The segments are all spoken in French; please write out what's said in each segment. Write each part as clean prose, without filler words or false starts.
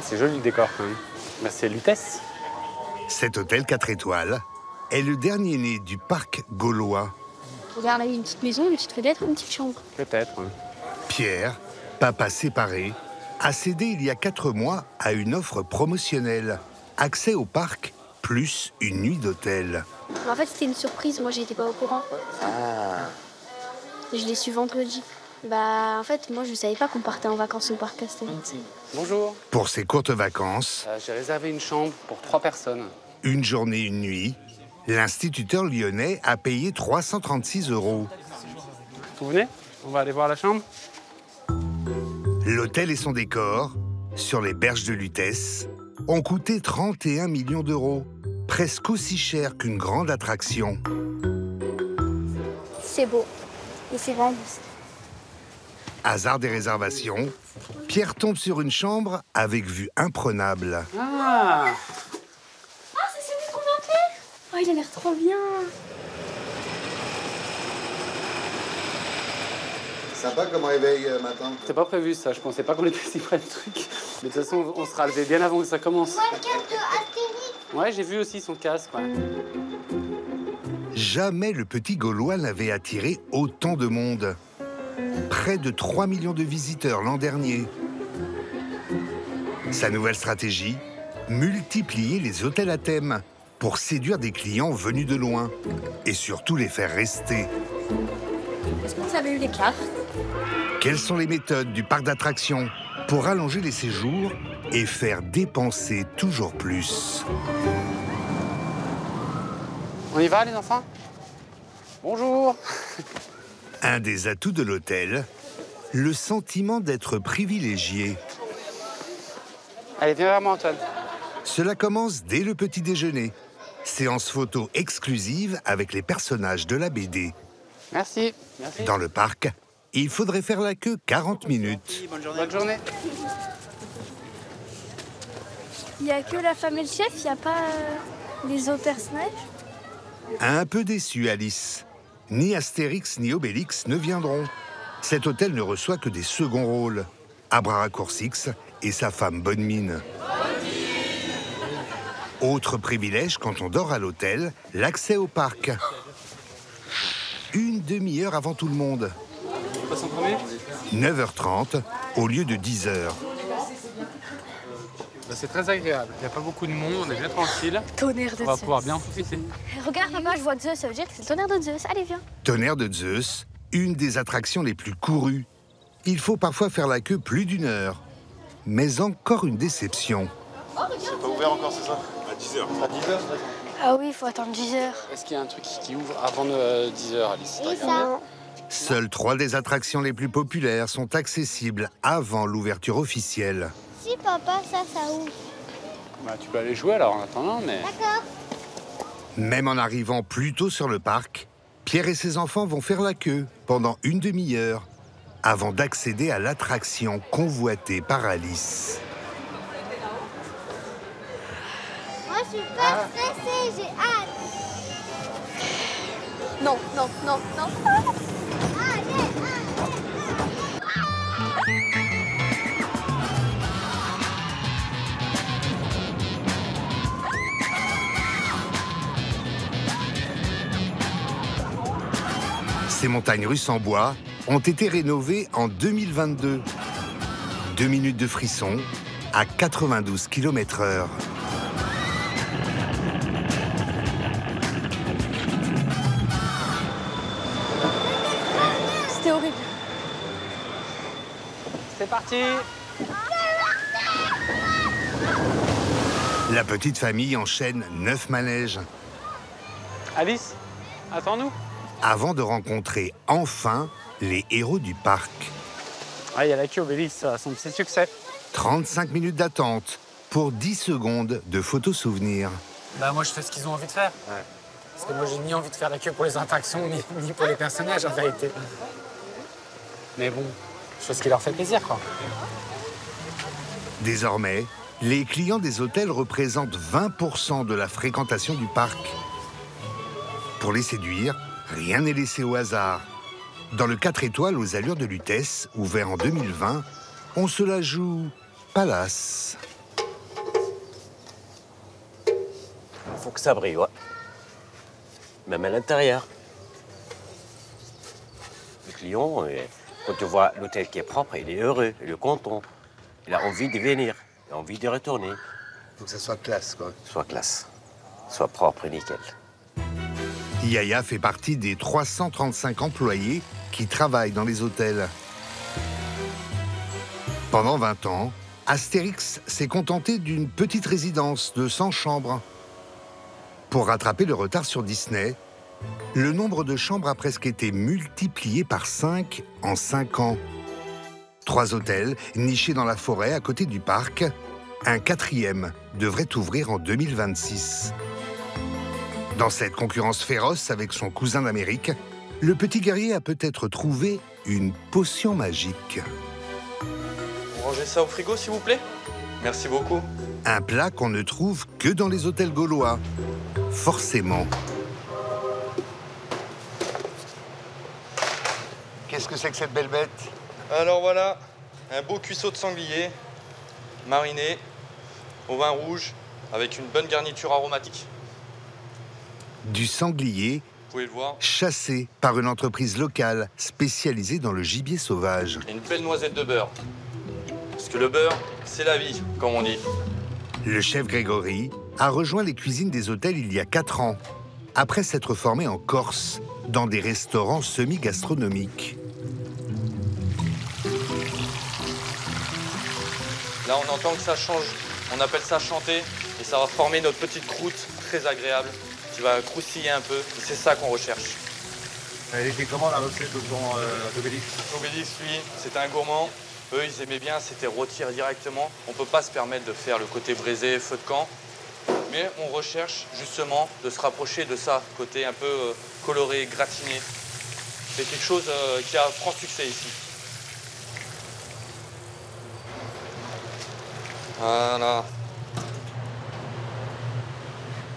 c'est joli le décor quand même. Bah, c'est Lutèce. Cet hôtel 4 étoiles est le dernier né du parc gaulois. Regarde, là, il y a une petite maison, une petite fenêtre, une petite chambre. Peut-être. Ouais. Pierre, papa séparé, a cédé il y a 4 mois à une offre promotionnelle. Accès au parc, plus une nuit d'hôtel. En fait, c'était une surprise, moi, j'étais pas au courant. Ah. Je l'ai su vendredi. Bah, en fait, moi, je savais pas qu'on partait en vacances au parc Astérix. Bonjour. Pour ces courtes vacances, J'ai réservé une chambre pour 3 personnes. une journée, une nuit, l'instituteur lyonnais a payé 336 €. Vous venez? On va aller voir la chambre? L'hôtel et son décor, sur les berges de Lutèce, ont coûté 31 millions d'euros, presque aussi cher qu'une grande attraction. C'est beau. Et c'est réaliste. Hasard des réservations, Pierre tombe sur une chambre avec vue imprenable. Ah! Ah, c'est celui qu'on a fait. Oh, il a l'air trop bien. Sympa comme réveil matin. C'était pas prévu ça, je pensais pas qu'on était si près du truc. Mais de toute façon, on sera levé bien avant que ça commence. Moi, le casque de Astérix. Ouais, j'ai vu aussi son casque. Ouais. Jamais le petit Gaulois n'avait attiré autant de monde. Près de 3 millions de visiteurs l'an dernier. Sa nouvelle stratégie, multiplier les hôtels à thème pour séduire des clients venus de loin et surtout les faire rester. Est-ce que vous avez eu les cartes? Quelles sont les méthodes du parc d'attractions pour allonger les séjours et faire dépenser toujours plus? On y va les enfants? Bonjour! Un des atouts de l'hôtel, le sentiment d'être privilégié. Allez, viens vers moi Antoine. Cela commence dès le petit déjeuner. Séance photo exclusive avec les personnages de la BD. Merci. Merci. Dans le parc, il faudrait faire la queue 40 minutes. Bonne journée. Bonne journée. Il y a que la femme et le chef, il n'y a pas les autres personnages? Un peu déçu, Alice. Ni Astérix ni Obélix ne viendront. Cet hôtel ne reçoit que des seconds rôles. Abracoursix et sa femme Bonne Mine. Autre privilège quand on dort à l'hôtel, l'accès au parc. Une demi-heure avant tout le monde. On passe en premier? 9h30 au lieu de 10h. Bah, c'est très agréable. Il n'y a pas beaucoup de monde, on est bien tranquille. Tonnerre de On va Zeus. pouvoir bien profiter. Regarde, papa, je vois Zeus, ça veut dire que c'est le tonnerre de Zeus. Allez, viens. Tonnerre de Zeus, une des attractions les plus courues. Il faut parfois faire la queue plus d'1 heure. Mais encore une déception. C'est pas ouvert encore, c'est ça? À 10h. À 10h, Ah oui, il faut attendre 10 heures. Est-ce qu'il y a un truc qui ouvre avant 10h, Alice? Et ça? Seules 3 des attractions les plus populaires sont accessibles avant l'ouverture officielle. Si, papa, ça ouvre. Bah, tu peux aller jouer alors en attendant, mais... D'accord. Même en arrivant plus tôt sur le parc, Pierre et ses enfants vont faire la queue pendant une demi-heure avant d'accéder à l'attraction convoitée par Alice. Moi, je suis pas stressée, j'ai hâte. Non, non, non, non. Ces montagnes russes en bois ont été rénovées en 2022. 2 minutes de frisson à 92 km/h. C'était horrible. C'est parti! La petite famille enchaîne 9 manèges Alice, attends-nous. avant de rencontrer enfin les héros du parc. Ah, il y a la queue Obélix, ça a son petit succès. 35 minutes d'attente pour 10 secondes de photos souvenirs. Bah moi je fais ce qu'ils ont envie de faire. Ouais. Parce que moi j'ai ni envie de faire la queue pour les attractions, ni pour les personnages en vérité. Mais bon, je fais ce qui leur fait plaisir quoi. Désormais, les clients des hôtels représentent 20% de la fréquentation du parc. Pour les séduire, rien n'est laissé au hasard. Dans le 4 étoiles aux allures de Lutèce, ouvert en 2020, on se la joue palace. faut que ça brille, ouais. Même à l'intérieur. Le client, quand tu vois l'hôtel qui est propre, il est heureux, il est content. Il a envie de venir, il a envie de retourner. Il faut que ça soit classe, quoi. Soit classe, soit propre et nickel. Yaya fait partie des 335 employés qui travaillent dans les hôtels. Pendant 20 ans, Astérix s'est contenté d'une petite résidence de 100 chambres. Pour rattraper le retard sur Disney, le nombre de chambres a presque été multiplié par 5 en 5 ans. 3 hôtels nichés dans la forêt à côté du parc. Un 4e devrait ouvrir en 2026. Dans cette concurrence féroce avec son cousin d'Amérique, le petit guerrier a peut-être trouvé une potion magique. Vous rangez ça au frigo, s'il vous plaît? Merci beaucoup. Un plat qu'on ne trouve que dans les hôtels gaulois. Forcément. Qu'est-ce que c'est que cette belle bête? Alors voilà, un beau cuisseau de sanglier, mariné, au vin rouge, avec une bonne garniture aromatique. Du sanglier Vous pouvez le voir. chassé par une entreprise locale spécialisée dans le gibier sauvage. Et une belle noisette de beurre. Parce que le beurre, c'est la vie, comme on dit. Le chef Grégory a rejoint les cuisines des hôtels il y a 4 ans, après s'être formé en Corse, dans des restaurants semi-gastronomiques. Là, on entend que ça change. On appelle ça chanter. Et ça va former notre petite croûte très agréable, qui va croustiller un peu. Et c'est ça qu'on recherche. Elle était comment la recette de ton Obélix? Obélix, lui, c'était un gourmand. Eux, ils aimaient bien, c'était rôtir directement. On ne peut pas se permettre de faire le côté braisé, feu de camp. Mais on recherche justement de se rapprocher de ça, côté un peu coloré, gratiné. C'est quelque chose qui a franc succès ici. Voilà.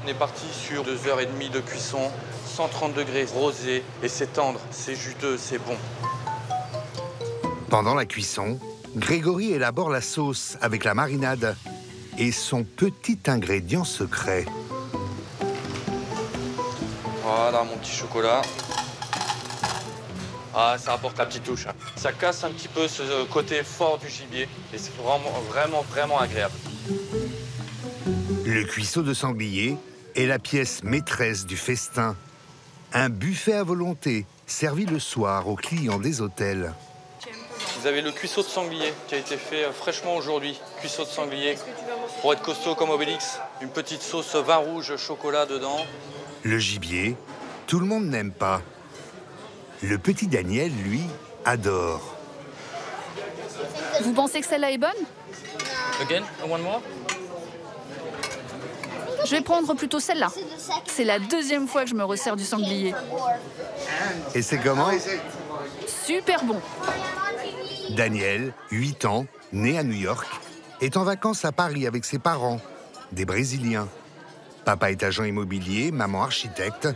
On est parti sur 2h30 de cuisson, 130 degrés, rosé, et c'est tendre, c'est juteux, c'est bon. Pendant la cuisson, Grégory élabore la sauce avec la marinade et son petit ingrédient secret. Voilà mon petit chocolat. Ah, ça apporte la petite touche. Hein. Ça casse un petit peu ce côté fort du gibier et c'est vraiment agréable. Le cuisseau de sanglier est la pièce maîtresse du festin. Un buffet à volonté servi le soir aux clients des hôtels. Vous avez le cuisseau de sanglier qui a été fait fraîchement aujourd'hui. Cuisseau de sanglier pour être costaud comme Obélix. Une petite sauce vin rouge, chocolat dedans. Le gibier, tout le monde n'aime pas. Le petit Daniel, lui, adore. Vous pensez que celle-là est bonne? Again, one more. Je vais prendre plutôt celle-là. C'est la 2e fois que je me resserre du sanglier. Et c'est comment? Super bon. Daniel, 8 ans, né à New York, est en vacances à Paris avec ses parents, des Brésiliens. Papa est agent immobilier, maman architecte.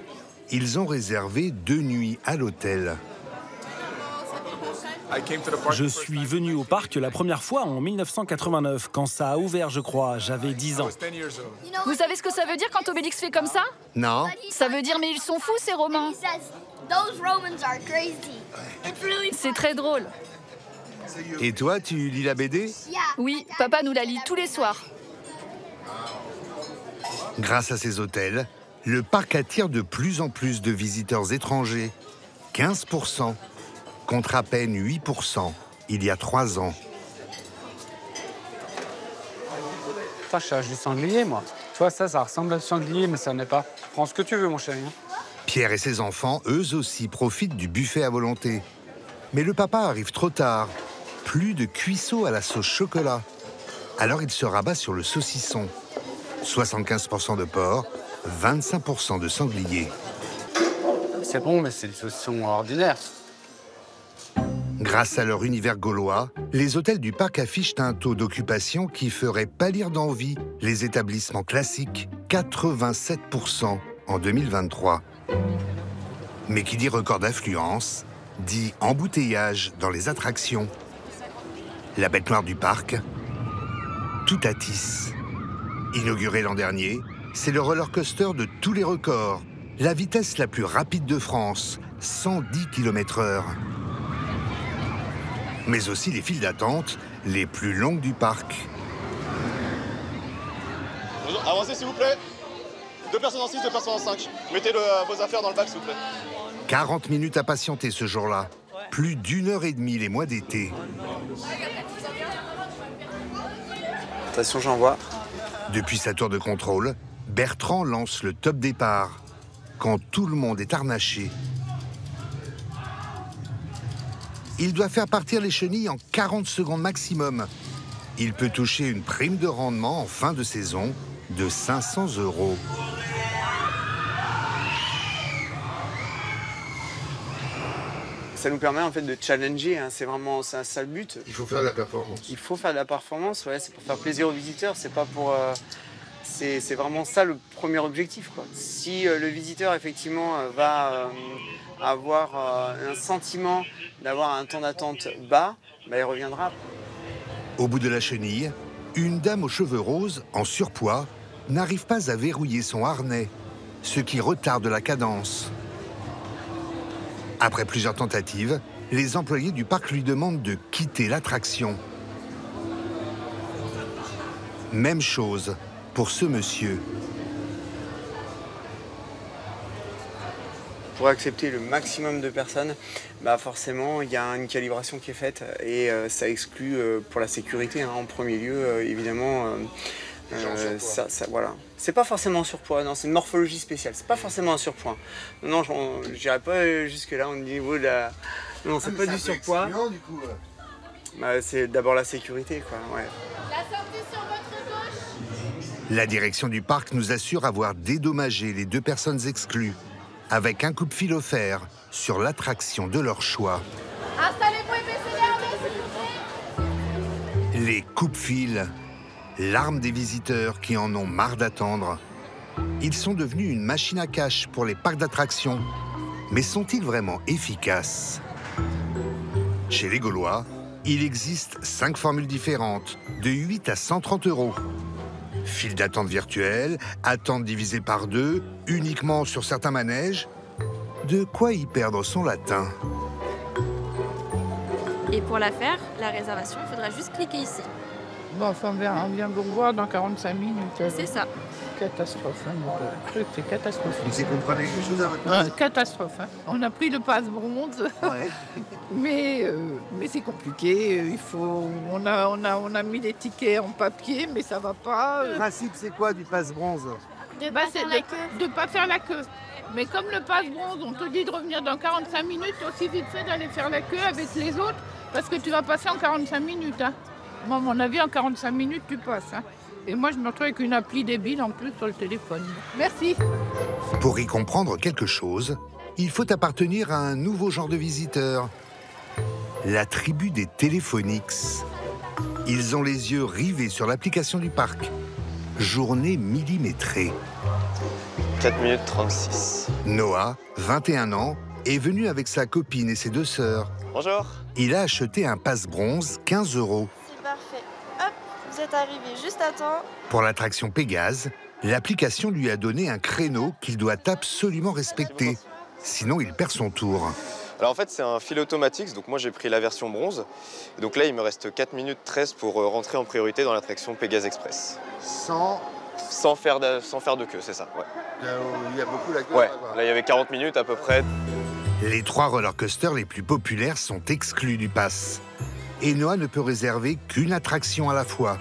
Ils ont réservé 2 nuits à l'hôtel. Je suis venu au parc la première fois en 1989, quand ça a ouvert, je crois. J'avais 10 ans. Vous savez ce que ça veut dire quand Obélix fait comme ça? Non? Ça veut dire mais ils sont fous ces Romains. C'est très drôle. Et toi, tu lis la BD? Oui, papa nous la lit tous les soirs. Grâce à ces hôtels, le parc attire de plus en plus de visiteurs étrangers. 15%, contre à peine 8% il y a 3 ans. Putain, je cherche du sanglier, moi. Tu vois, ça ressemble à du sanglier, mais ça n'est pas. Prends ce que tu veux, mon chéri. Pierre et ses enfants, eux aussi, profitent du buffet à volonté. Mais le papa arrive trop tard. Plus de cuisseau à la sauce chocolat. Alors il se rabat sur le saucisson. 75% de porc, 25% de sanglier. C'est bon, mais c'est du saucisson ordinaire. Grâce à leur univers gaulois, les hôtels du parc affichent un taux d'occupation qui ferait pâlir d'envie les établissements classiques, 87% en 2023. Mais qui dit record d'affluence, dit embouteillage dans les attractions. La bête noire du parc, tout à tisse. Inaugurée l'an dernier, c'est le roller coaster de tous les records. La vitesse la plus rapide de France, 110 km/h. Mais aussi les files d'attente les plus longues du parc. Avancez s'il vous plaît. 2 personnes en 6, 2 personnes en 5. Mettez vos affaires dans le bac s'il vous plaît. 40 minutes à patienter ce jour-là. Plus d'1 heure et demie les mois d'été. Attention, j'envoie. Depuis sa tour de contrôle, Bertrand lance le top départ. Quand tout le monde est harnaché, il doit faire partir les chenilles en 40 secondes maximum. Il peut toucher une prime de rendement en fin de saison de 500 €. Ça nous permet en fait de challenger, hein. C'est vraiment ça le but. Il faut faire de la performance. Il faut faire de la performance, ouais, c'est pour faire plaisir aux visiteurs, c'est pas pour... c'est vraiment ça le premier objectif, quoi. Si le visiteur effectivement va avoir un sentiment d'avoir un temps d'attente bas, bah, il reviendra. Au bout de la chenille, une dame aux cheveux roses, en surpoids, n'arrive pas à verrouiller son harnais, ce qui retarde la cadence. Après plusieurs tentatives, les employés du parc lui demandent de quitter l'attraction. Même chose pour ce monsieur. Pour accepter le maximum de personnes, bah forcément, il y a une calibration qui est faite et ça exclut pour la sécurité, hein, en premier lieu, évidemment. Voilà. C'est pas forcément un surpoids, non, c'est une morphologie spéciale, c'est pas forcément un surpoids. Non, je n'irai pas jusque-là au niveau de la... Non, c'est pas du surpoids. Du coup, bah, c'est d'abord la sécurité, quoi, ouais. La sortie sur votre gauche. La direction du parc nous assure avoir dédommagé les 2 personnes exclues, avec un coupe-fil offert sur l'attraction de leur choix. Installez-vous et baissez les harnais, s'il vous plaît. Les coupe-fils, l'arme des visiteurs qui en ont marre d'attendre. Ils sont devenus une machine à cash pour les parcs d'attractions. Mais sont-ils vraiment efficaces? Chez les Gaulois, il existe 5 formules différentes, de 8 à 130 €. File d'attente virtuelle, attente divisée par 2, uniquement sur certains manèges. De quoi y perdre son latin? Et pour la faire, la réservation, il faudra juste cliquer ici. Bon, enfin, on vient de vous revoir dans 45 minutes. C'est ça. Catastrophe, hein, le truc, c'est catastrophique. Vous comprenez quelque chose à votre place? Catastrophe, hein. On a pris le passe bronze, Ouais. mais c'est compliqué. On a mis les tickets en papier, mais ça va pas. Le principe, c'est quoi du passe bronze? C'est de pas faire la queue. Mais comme le passe bronze, on te dit de revenir dans 45 minutes, aussi vite fait d'aller faire la queue avec les autres, parce que tu vas passer en 45 minutes. Hein. Moi, à mon avis, en 45 minutes, tu passes. Hein. Et moi, je me retrouve avec une appli débile en plus sur le téléphone. Merci. Pour y comprendre quelque chose, il faut appartenir à un nouveau genre de visiteur. La tribu des téléphonix. Ils ont les yeux rivés sur l'application du parc. Journée millimétrée. 4 minutes 36. Noah, 21 ans, est venu avec sa copine et ses 2 sœurs. Bonjour. Il a acheté un passe bronze 15 €. C'est parfait. Hop, vous êtes arrivés juste à temps. Pour l'attraction Pégase, l'application lui a donné un créneau qu'il doit absolument respecter. Sinon, il perd son tour. Alors en fait, c'est un fil automatique, donc moi j'ai pris la version bronze. Et donc là, il me reste 4 minutes 13 pour rentrer en priorité dans l'attraction Pégase Express. Sans faire de queue, c'est ça, ouais. Il y a beaucoup la queue. Ouais, là il y avait 40 minutes à peu près. Les 3 roller coasters les plus populaires sont exclus du pass. Et Noah ne peut réserver qu'une attraction à la fois.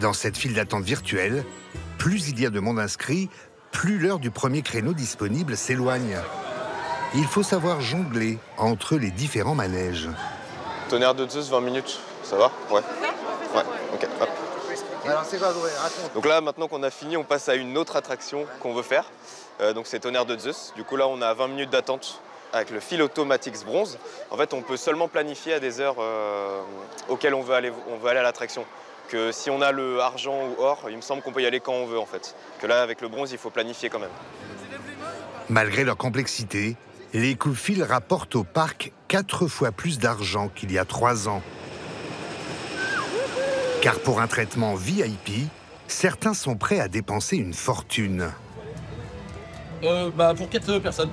Dans cette file d'attente virtuelle, plus il y a de monde inscrit, plus l'heure du premier créneau disponible s'éloigne. Il faut savoir jongler entre les différents manèges. Tonnerre de Zeus, 20 minutes, ça va? Ouais. Ouais, ok, hop. Alors c'est quoi, raconte. Donc là, maintenant qu'on a fini, on passe à une autre attraction qu'on veut faire. Donc c'est Tonnerre de Zeus. Du coup là, on a 20 minutes d'attente avec le fil automatique bronze. En fait, on peut seulement planifier à des heures auxquelles on veut aller à l'attraction. Que si on a le argent ou or, il me semble qu'on peut y aller quand on veut en fait. Que là, avec le bronze, il faut planifier quand même. Malgré leur complexité, les coups-fils rapportent au parc 4 fois plus d'argent qu'il y a 3 ans. Car pour un traitement VIP, Certains sont prêts à dépenser une fortune. Pour 4 personnes.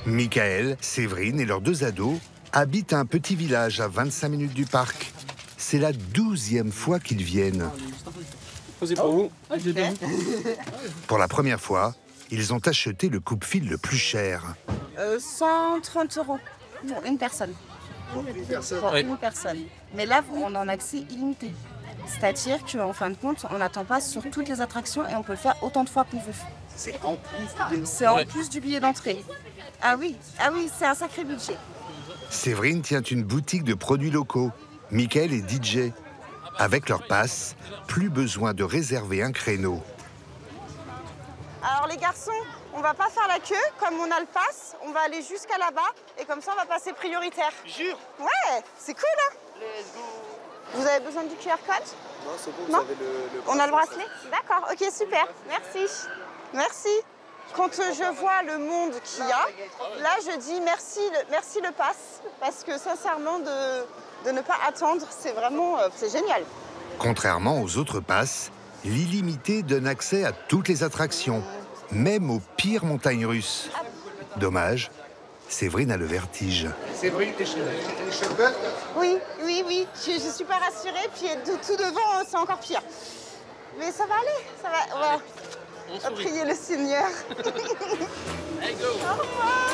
Michael, Séverine et leurs 2 ados habitent un petit village à 25 minutes du parc. C'est la 12e fois qu'ils viennent. Posez pour vous. Pour la première fois, ils ont acheté le coupe-fil le plus cher. 130 € pour une personne. Pour une personne. Mais là, on a un accès illimité. C'est-à-dire qu'en fin de compte, on n'attend pas sur toutes les attractions et on peut le faire autant de fois qu'on veut. C'est en plus du billet d'entrée. Ah oui, c'est un sacré budget. Séverine tient une boutique de produits locaux. Michael est DJ. Avec leur passe, plus besoin de réserver un créneau. Alors les garçons, on va pas faire la queue, comme on a le pass, on va aller jusqu'à là-bas et comme ça on va passer prioritaire. Jure? Ouais, c'est cool hein. Let's go. Vous avez besoin du QR code? Non, c'est bon, non, vous avez le on a le bracelet? D'accord, ok, super, merci. Merci. Quand je vois le monde qu'il y a, là je dis merci le pass, parce que sincèrement de ne pas attendre, c'est vraiment, c'est génial. Contrairement aux autres passes, l'illimité donne accès à toutes les attractions, même aux pires montagnes russes. Dommage, Séverine a le vertige. Séverine, t'es cheveux? Oui, je suis pas rassurée, puis tout devant, c'est encore pire. Mais ça va aller, ça va, on va prier le Seigneur. Hey, go. Au revoir.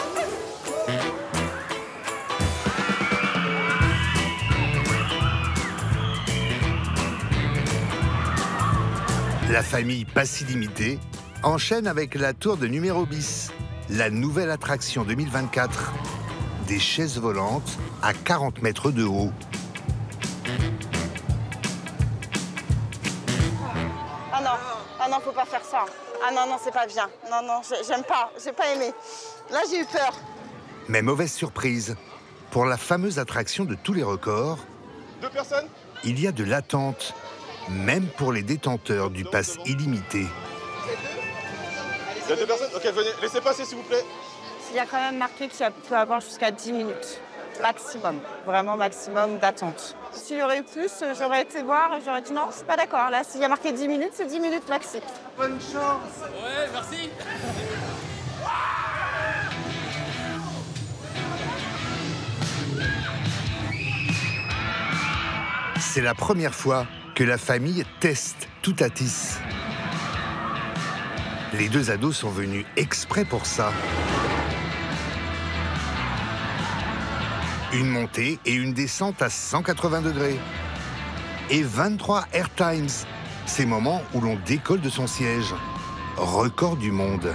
La famille Pass Illimité enchaîne avec la tour de numéro bis, la nouvelle attraction 2024, des chaises volantes à 40 mètres de haut. Ah non, faut pas faire ça. Ah non, c'est pas bien. Non, j'aime pas, j'ai pas aimé. Là, j'ai eu peur. Mais mauvaise surprise, pour la fameuse attraction de tous les records, 2 personnes? Il y a de l'attente, même pour les détenteurs du pass illimité. Il y a 2 personnes? Ok, venez, laissez passer s'il vous plaît. Il y a quand même marqué que ça peut avoir jusqu'à 10 minutes. Maximum, vraiment maximum d'attente. S'il y aurait eu plus, j'aurais été voir et j'aurais dit non, je suis pas d'accord. Là, s'il y a marqué 10 minutes, c'est 10 minutes maxi. Bonne chance. Ouais, merci. C'est la première fois que la famille teste Toutatis. Les 2 ados sont venus exprès pour ça. Une montée et une descente à 180 degrés. Et 23 airtimes, ces moments où l'on décolle de son siège. Record du monde.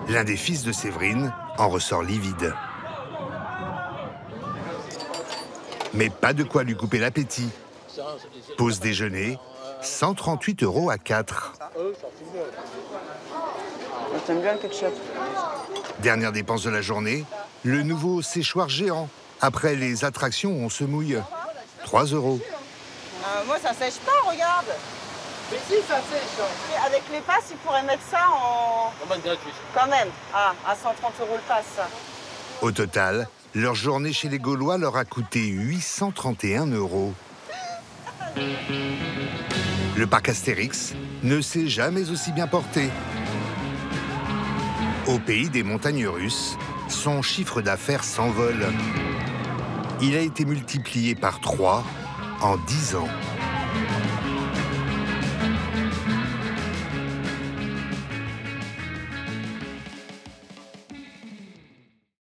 L'un des fils de Séverine en ressort livide. Mais pas de quoi lui couper l'appétit. Pause déjeuner, 138 € à 4. T'aimes bien le ketchup? Dernière dépense de la journée, le nouveau séchoir géant. Après les attractions où on se mouille. 3 €. Moi, ça sèche pas, regarde. Mais si, ça sèche. Et avec les passes, ils pourraient mettre ça en... gratuit. Quand même. Ah, à 130 € le pass, ça. Au total, leur journée chez les Gaulois leur a coûté 831 €. Le parc Astérix ne s'est jamais aussi bien porté. Au pays des montagnes russes, son chiffre d'affaires s'envole. Il a été multiplié par 3 en 10 ans.